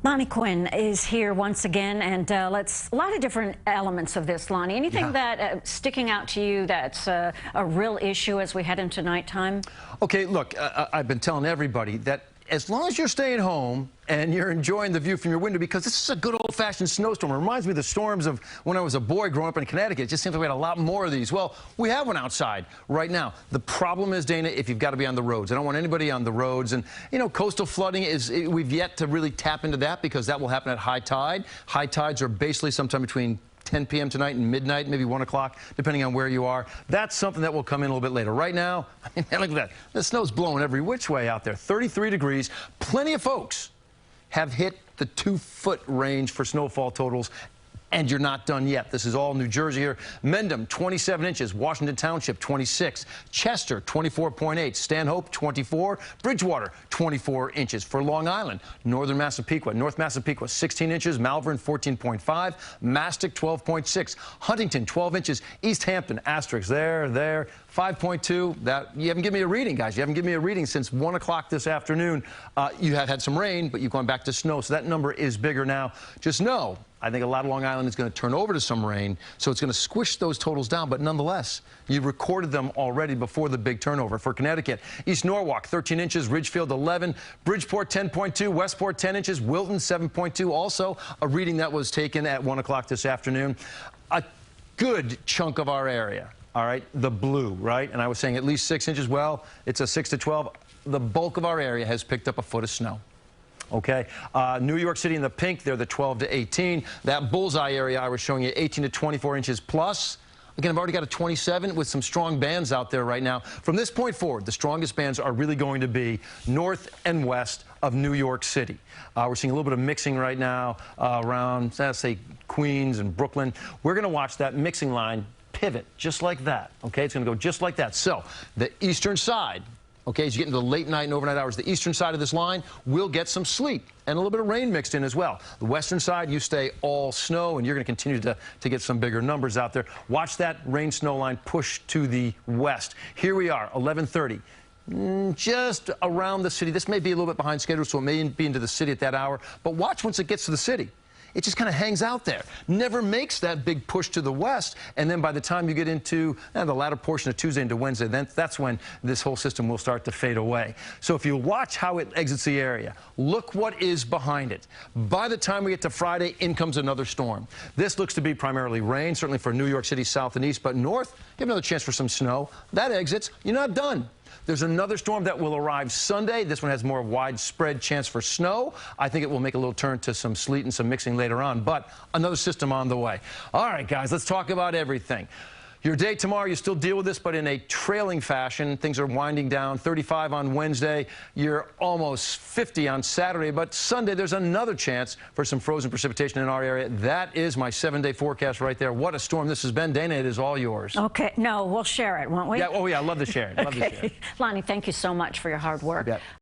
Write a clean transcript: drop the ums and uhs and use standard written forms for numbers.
Lonnie Quinn is here once again, and a lot of different elements of this, Lonnie. Anything that sticking out to you that's a real issue as we head into nighttime? Okay, look, I've been telling everybody that as long as you're staying home and you're enjoying the view from your window, because this is a good old-fashioned snowstorm. It reminds me of the storms of when I was a boy growing up in Connecticut. It just seems like we had a lot more of these. Well, we have one outside right now. The problem is, Dana, if you've got to be on the roads. I don't want anybody on the roads. And, you know, coastal flooding we've yet to really tap into that because that will happen at high tide. High tides are basically sometime between 10 p.m. tonight and midnight, maybe 1 o'clock, depending on where you are. That's something that will come in a little bit later. Right now, I mean, look at that. The snow's blowing every which way out there. 33 degrees. Plenty of folks have hit the 2-foot range for snowfall totals, and you're not done yet. This is all New Jersey here. Mendham, 27 inches. Washington Township, 26. Chester, 24.8. Stanhope, 24. Bridgewater, 24 inches. For Long Island, Northern Massapequa, North Massapequa, 16 inches. Malvern, 14.5. Mastic, 12.6. Huntington, 12 inches. East Hampton, asterisk, there, 5.2. That, you haven't given me a reading, guys. You haven't given me a reading since 1 o'clock this afternoon. You have had some rain, but you've gone back to snow, so that number is bigger now. Just know, I think a lot of Long Island is going to turn over to some rain, so it's going to squish those totals down. But nonetheless, you recorded them already before the big turnover. For Connecticut, East Norwalk, 13 inches, Ridgefield, 11, Bridgeport, 10.2, Westport, 10 inches, Wilton, 7.2. Also, a reading that was taken at 1 o'clock this afternoon. A good chunk of our area, all right, the blue, right? And I was saying at least 6 inches. Well, it's a 6 to 12. The bulk of our area has picked up a foot of snow. Okay, New York City in the pink, they're the 12 to 18. That bullseye area I was showing you, 18 to 24 inches plus. Again, I've already got a 27 with some strong bands out there right now. From this point forward, the strongest bands are really going to be north and west of New York City. We're seeing a little bit of mixing right now around, let's say, Queens and Brooklyn. We're going to watch that mixing line pivot just like that. Okay, it's going to go just like that. So the eastern side, okay, as you get into the late night and overnight hours, the eastern side of this line will get some sleet and a little bit of rain mixed in as well. The western side, you stay all snow, and you're going to continue to get some bigger numbers out there. Watch that rain-snow line push to the west. Here we are, 11:30. Just around the city. This may be a little bit behind schedule, so it may be into the city at that hour. But watch once it gets to the city. It just kind of hangs out there, never makes that big push to the west, and then by the time you get into the latter portion of Tuesday into Wednesday, then that's when this whole system will start to fade away. So if you watch how it exits the area, look what is behind it. By the time we get to Friday, in comes another storm. This looks to be primarily rain, certainly for New York City south and east, but north, you have another chance for some snow. That exits, you're not done. There's another storm that will arrive Sunday. This one has more widespread chance for snow. I think it will make a little turn to some sleet and some mixing later on, but another system on the way. All right, guys, let's talk about everything. Your day tomorrow, you still deal with this, but in a trailing fashion. Things are winding down. 35 on Wednesday. You're almost 50 on Saturday. But Sunday, there's another chance for some frozen precipitation in our area. That is my 7-day forecast right there. What a storm this has been. Dana, it is all yours. Okay. No, we'll share it, won't we? Yeah. Oh, yeah. I love to share it. Love to share it. Lonnie, thank you so much for your hard work.